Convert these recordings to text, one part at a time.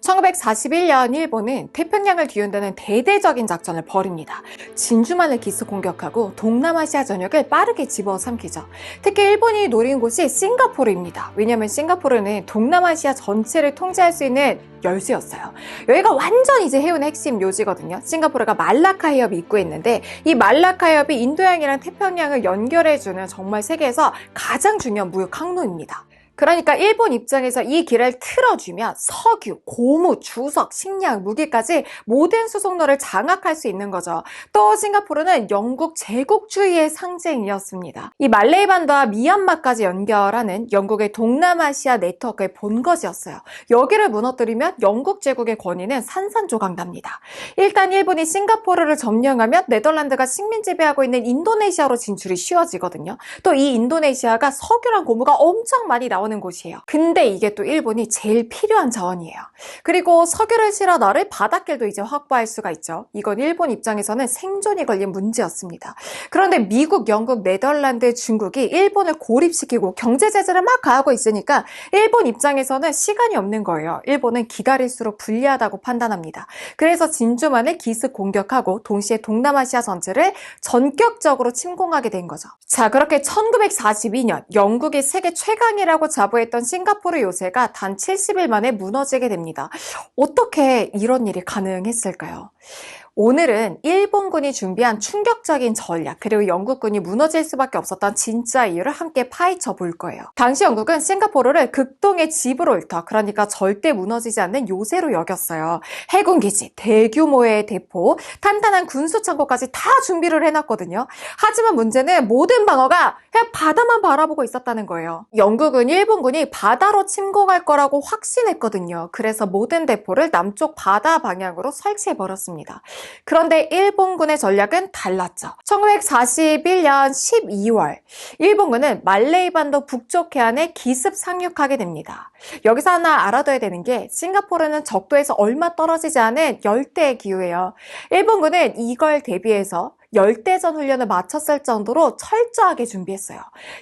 1941년 일본은 태평양을 뒤흔드는 대대적인 작전을 벌입니다. 진주만을 기습 공격하고 동남아시아 전역을 빠르게 집어삼키죠. 특히 일본이 노린 곳이 싱가포르입니다. 왜냐하면 싱가포르는 동남아시아 전체를 통제할 수 있는 열쇠였어요. 여기가 완전 이제 해운의 핵심 요지거든요. 싱가포르가 말라카 해협이 입구에 있는데 이 말라카 해협이 인도양이랑 태평양을 연결해주는 정말 세계에서 가장 중요한 무역 항로입니다. 그러니까 일본 입장에서 이 길을 틀어주면 석유, 고무, 주석, 식량, 무기까지 모든 수송로를 장악할 수 있는 거죠. 또 싱가포르는 영국 제국주의의 상징이었습니다. 이 말레이 반도와 미얀마까지 연결하는 영국의 동남아시아 네트워크의 본거지였어요. 여기를 무너뜨리면 영국 제국의 권위는 산산조각납니다. 일단 일본이 싱가포르를 점령하면 네덜란드가 식민 지배하고 있는 인도네시아로 진출이 쉬워지거든요. 또 이 인도네시아가 석유랑 고무가 엄청 많이 나오는 곳이에요. 근데 이게 또 일본이 제일 필요한 자원이에요. 그리고 석유를 실어 넣을 바닷길도 이제 확보할 수가 있죠. 이건 일본 입장에서는 생존이 걸린 문제였습니다. 그런데 미국, 영국, 네덜란드, 중국이 일본을 고립시키고 경제 제재를 막 가하고 있으니까 일본 입장에서는 시간이 없는 거예요. 일본은 기다릴수록 불리하다고 판단합니다. 그래서 진주만을 기습 공격하고 동시에 동남아시아 전체를 전격적으로 침공하게 된 거죠. 자, 그렇게 1942년 영국이 세계 최강이라고 자부했던 싱가포르 요새가 단 70일 만에 무너지게 됩니다. 어떻게 이런 일이 가능했을까요? 오늘은 일본군이 준비한 충격적인 전략, 그리고 영국군이 무너질 수밖에 없었던 진짜 이유를 함께 파헤쳐 볼 거예요. 당시 영국은 싱가포르를 극동의 지브롤터, 그러니까 절대 무너지지 않는 요새로 여겼어요. 해군기지, 대규모의 대포, 탄탄한 군수창고까지 다 준비를 해놨거든요. 하지만 문제는 모든 방어가 그냥 바다만 바라보고 있었다는 거예요. 영국은 일본군이 바다로 침공할 거라고 확신했거든요. 그래서 모든 대포를 남쪽 바다 방향으로 설치해버렸습니다. 그런데 일본군의 전략은 달랐죠. 1941년 12월 일본군은 말레이 반도 북쪽 해안에 기습 상륙하게 됩니다. 여기서 하나 알아둬야 되는 게 싱가포르는 적도에서 얼마 떨어지지 않은 열대 기후예요. 일본군은 이걸 대비해서 열대전 훈련을 마쳤을 정도로 철저하게 준비했어요.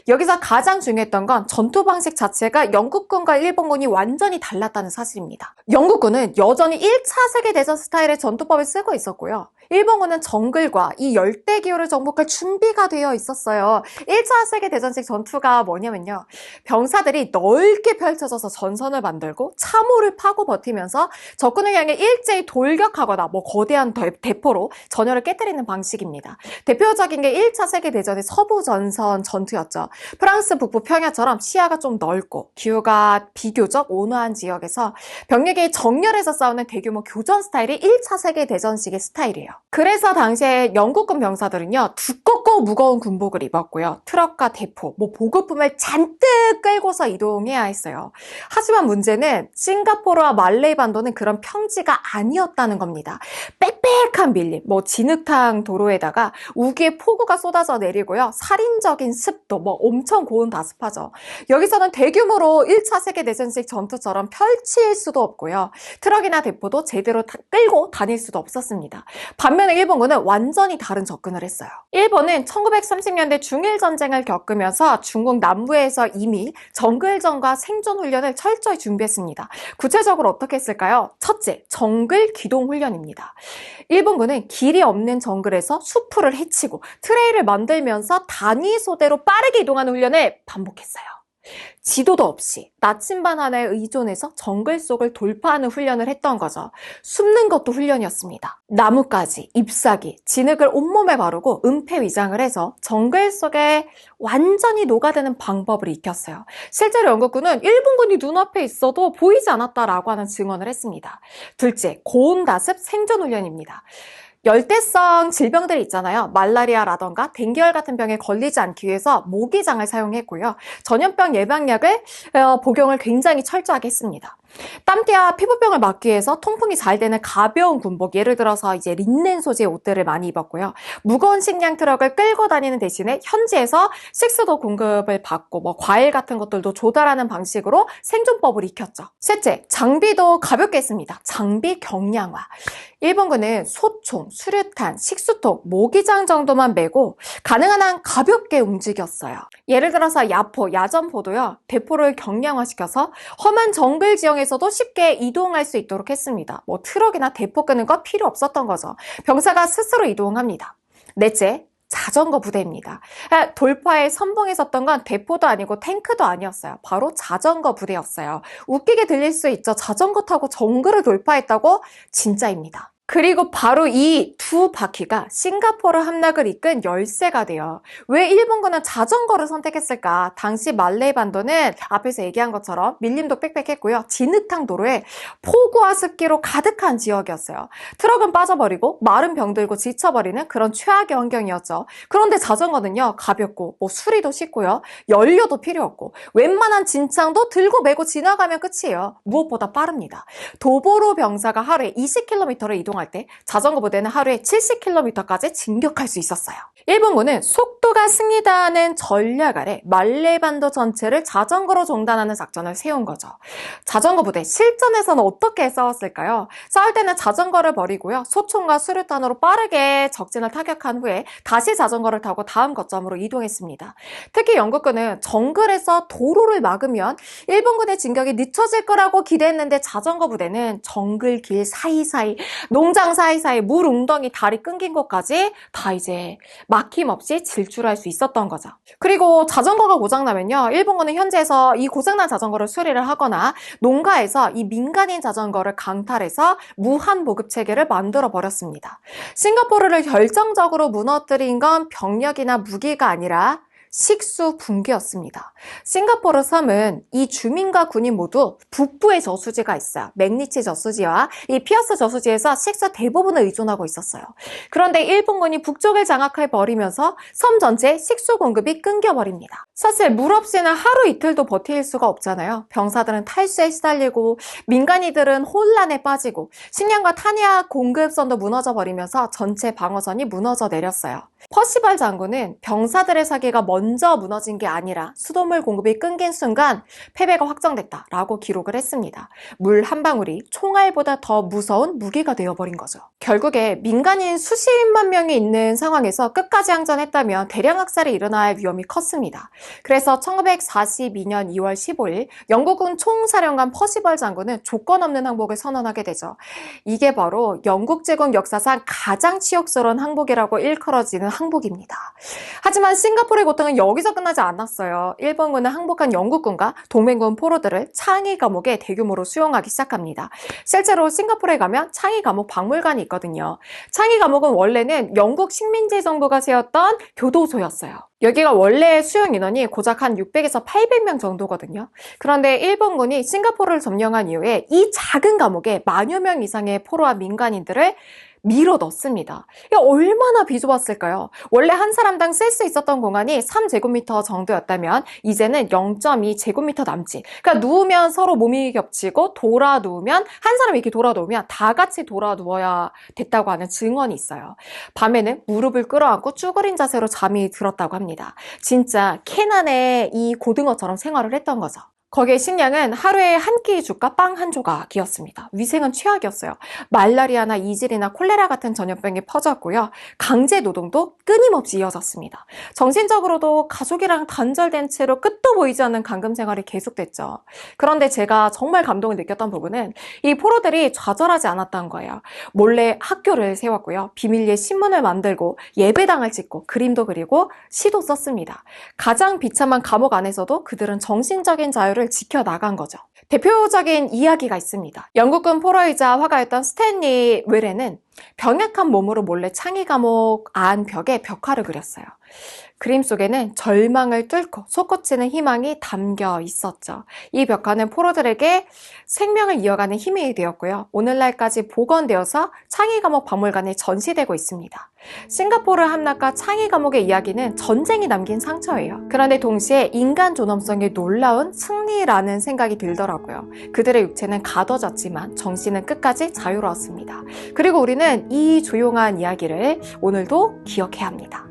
여기서 가장 중요했던 건 전투 방식 자체가 영국군과 일본군이 완전히 달랐다는 사실입니다. 영국군은 여전히 1차 세계대전 스타일의 전투법을 쓰고 있었고요. 일본군은 정글과 이 열대기후를 정복할 준비가 되어 있었어요. 1차 세계대전식 전투가 뭐냐면요. 병사들이 넓게 펼쳐져서 전선을 만들고 참호를 파고 버티면서 적군을 향해 일제히 돌격하거나 거대한 대포로 전열을 깨뜨리는 방식입니다. 대표적인 게 1차 세계대전의 서부전선 전투였죠. 프랑스 북부 평야처럼 시야가 좀 넓고 기후가 비교적 온화한 지역에서 병력이 정렬해서 싸우는 대규모 교전 스타일이 1차 세계대전식의 스타일이에요. 그래서 당시에 영국군 병사들은요, 두껍고 무거운 군복을 입었고요. 트럭과 대포, 보급품을 잔뜩 끌고서 이동해야 했어요. 하지만 문제는 싱가포르와 말레이 반도는 그런 평지가 아니었다는 겁니다. 빽빽한 밀림, 진흙탕 도로에다가 우기에 폭우가 쏟아져 내리고요. 살인적인 습도, 엄청 고온 다습하죠. 여기서는 대규모로 1차 세계대전식 전투처럼 펼칠 수도 없고요. 트럭이나 대포도 제대로 끌고 다닐 수도 없었습니다. 반면에 일본군은 완전히 다른 접근을 했어요. 일본은 1930년대 중일전쟁을 겪으면서 중국 남부에서 이미 정글전과 생존 훈련을 철저히 준비했습니다. 구체적으로 어떻게 했을까요? 첫째, 정글 기동 훈련입니다. 일본군은 길이 없는 정글에서 수풀을 헤치고 트레일을 만들면서 단위 소대로 빠르게 이동하는 훈련을 반복했어요. 지도도 없이 나침반 하나에 의존해서 정글 속을 돌파하는 훈련을 했던 거죠. 숨는 것도 훈련이었습니다. 나뭇가지, 잎사귀, 진흙을 온몸에 바르고 은폐 위장을 해서 정글 속에 완전히 녹아드는 방법을 익혔어요. 실제로 영국군은 일본군이 눈앞에 있어도 보이지 않았다라고 하는 증언을 했습니다. 둘째, 고온다습 생존 훈련입니다. 열대성 질병들이 있잖아요. 말라리아라던가 댕기열 같은 병에 걸리지 않기 위해서 모기장을 사용했고요. 전염병 예방약을 복용을 굉장히 철저하게 했습니다. 땀띠와 피부병을 막기 위해서 통풍이 잘 되는 가벼운 군복, 예를 들어서 이제 린넨 소재의 옷들을 많이 입었고요. 무거운 식량 트럭을 끌고 다니는 대신에 현지에서 식수도 공급을 받고 과일 같은 것들도 조달하는 방식으로 생존법을 익혔죠. 셋째, 장비도 가볍게 했습니다. 장비 경량화. 일본군은 소총, 수류탄, 식수통, 모기장 정도만 메고 가능한 한 가볍게 움직였어요. 예를 들어서 야포, 야전포도요. 대포를 경량화시켜서 험한 정글 지형에 중에서도 쉽게 이동할 수 있도록 했습니다. 뭐 트럭이나 대포 끄는 거 필요 없었던 거죠. 병사가 스스로 이동합니다. 넷째, 자전거 부대입니다. 돌파에 선봉에 섰던 건 대포도 아니고 탱크도 아니었어요. 바로 자전거 부대였어요. 웃기게 들릴 수 있죠. 자전거 타고 정글을 돌파했다고? 진짜입니다. 그리고 바로 이 두 바퀴가 싱가포르 함락을 이끈 열쇠가 돼요. 왜 일본군은 자전거를 선택했을까? 당시 말레이 반도는 앞에서 얘기한 것처럼 밀림도 빽빽했고요. 진흙탕 도로에 폭우와 습기로 가득한 지역이었어요. 트럭은 빠져버리고 말은 병들고 지쳐버리는 그런 최악의 환경이었죠. 그런데 자전거는요, 가볍고 뭐 수리도 쉽고요. 연료도 필요 없고 웬만한 진창도 들고 메고 지나가면 끝이에요. 무엇보다 빠릅니다. 도보로 병사가 하루에 20km를 이동할 때 자전거 부대는 하루에 70km까지 진격할 수 있었어요. 일본군은 속도가 승리다는 전략 아래 말레이 반도 전체를 자전거로 종단하는 작전을 세운 거죠. 자전거 부대 실전에서는 어떻게 싸웠을까요? 싸울 때는 자전거를 버리고요. 소총과 수류탄으로 빠르게 적진을 타격한 후에 다시 자전거를 타고 다음 거점으로 이동했습니다. 특히 영국군은 정글에서 도로를 막으면 일본군의 진격이 늦춰질 거라고 기대했는데 자전거 부대는 정글길 사이사이, 농장 사이사이, 물 웅덩이 다리 끊긴 곳까지 다 이제 막힘없이 질주할 수 있었던 거죠. 그리고 자전거가 고장나면요, 일본군은 현지에서 이 고장난 자전거를 수리를 하거나 농가에서 이 민간인 자전거를 강탈해서 무한 보급 체계를 만들어 버렸습니다. 싱가포르를 결정적으로 무너뜨린 건 병력이나 무기가 아니라 식수 붕괴였습니다. 싱가포르 섬은 이 주민과 군인 모두 북부의 저수지가 있어요. 맥니치 저수지와 이 피어스 저수지에서 식수 대부분을 의존하고 있었어요. 그런데 일본군이 북쪽을 장악해 버리면서 섬 전체의 식수 공급이 끊겨버립니다. 사실 물 없이는 하루 이틀도 버틸 수가 없잖아요. 병사들은 탈수에 시달리고 민간인들은 혼란에 빠지고 식량과 탄약 공급선도 무너져 버리면서 전체 방어선이 무너져 내렸어요. 퍼시발 장군은 병사들의 사기가 먼저 무너진 게 아니라 수돗물 공급이 끊긴 순간 패배가 확정됐다라고 기록을 했습니다. 물 한 방울이 총알보다 더 무서운 무기가 되어버린 거죠. 결국에 민간인 수십만 명이 있는 상황에서 끝까지 항전했다면 대량 학살이 일어날 위험이 컸습니다. 그래서 1942년 2월 15일 영국군 총사령관 퍼시벌 장군은 조건 없는 항복을 선언하게 되죠. 이게 바로 영국 제국 역사상 가장 치욕스러운 항복이라고 일컬어지는 항복입니다. 하지만 싱가포르의 고통은 여기서 끝나지 않았어요. 일본군은 항복한 영국군과 동맹군 포로들을 창이 감옥에 대규모로 수용하기 시작합니다. 실제로 싱가포르에 가면 창이 감옥 박물관이 있거든요. 창이 감옥은 원래는 영국 식민지 정부가 세웠던 교도소였어요. 여기가 원래 수용 인원이 고작 한 600에서 800명 정도거든요. 그런데 일본군이 싱가포르를 점령한 이후에 이 작은 감옥에 만여 명 이상의 포로와 민간인들을 밀어 넣습니다. 이게 얼마나 비좁았을까요? 원래 한 사람당 쓸 수 있었던 공간이 3제곱미터 정도였다면 이제는 0.2제곱미터 남짓. 그러니까 누우면 서로 몸이 겹치고 돌아 누우면 한 사람이 이렇게 돌아 누우면 다 같이 돌아 누워야 됐다고 하는 증언이 있어요. 밤에는 무릎을 끌어안고 쭈그린 자세로 잠이 들었다고 합니다. 진짜 캔 안에 이 고등어처럼 생활을 했던 거죠. 거기에 식량은 하루에 한 끼 죽과 빵 한 조각이었습니다. 위생은 최악이었어요. 말라리아나 이질이나 콜레라 같은 전염병이 퍼졌고요. 강제 노동도 끊임없이 이어졌습니다. 정신적으로도 가족이랑 단절된 채로 끝도 보이지 않는 감금 생활이 계속됐죠. 그런데 제가 정말 감동을 느꼈던 부분은 이 포로들이 좌절하지 않았다는 거예요. 몰래 학교를 세웠고요. 비밀리에 신문을 만들고 예배당을 짓고 그림도 그리고 시도 썼습니다. 가장 비참한 감옥 안에서도 그들은 정신적인 자유를 지켜나간 거죠. 대표적인 이야기가 있습니다. 영국군 포로이자 화가였던 스탠리 웰에는 병약한 몸으로 몰래 창이 감옥 안 벽에 벽화를 그렸어요. 그림 속에는 절망을 뚫고 솟구치는 희망이 담겨 있었죠. 이 벽화는 포로들에게 생명을 이어가는 힘이 되었고요. 오늘날까지 복원되어서 창이 감옥 박물관에 전시되고 있습니다. 싱가포르 함락과 창이 감옥의 이야기는 전쟁이 남긴 상처예요. 그런데 동시에 인간 존엄성의 놀라운 승리라는 생각이 들더라고요. 그들의 육체는 가둬졌지만 정신은 끝까지 자유로웠습니다. 그리고 우리는 이 조용한 이야기를 오늘도 기억해야 합니다.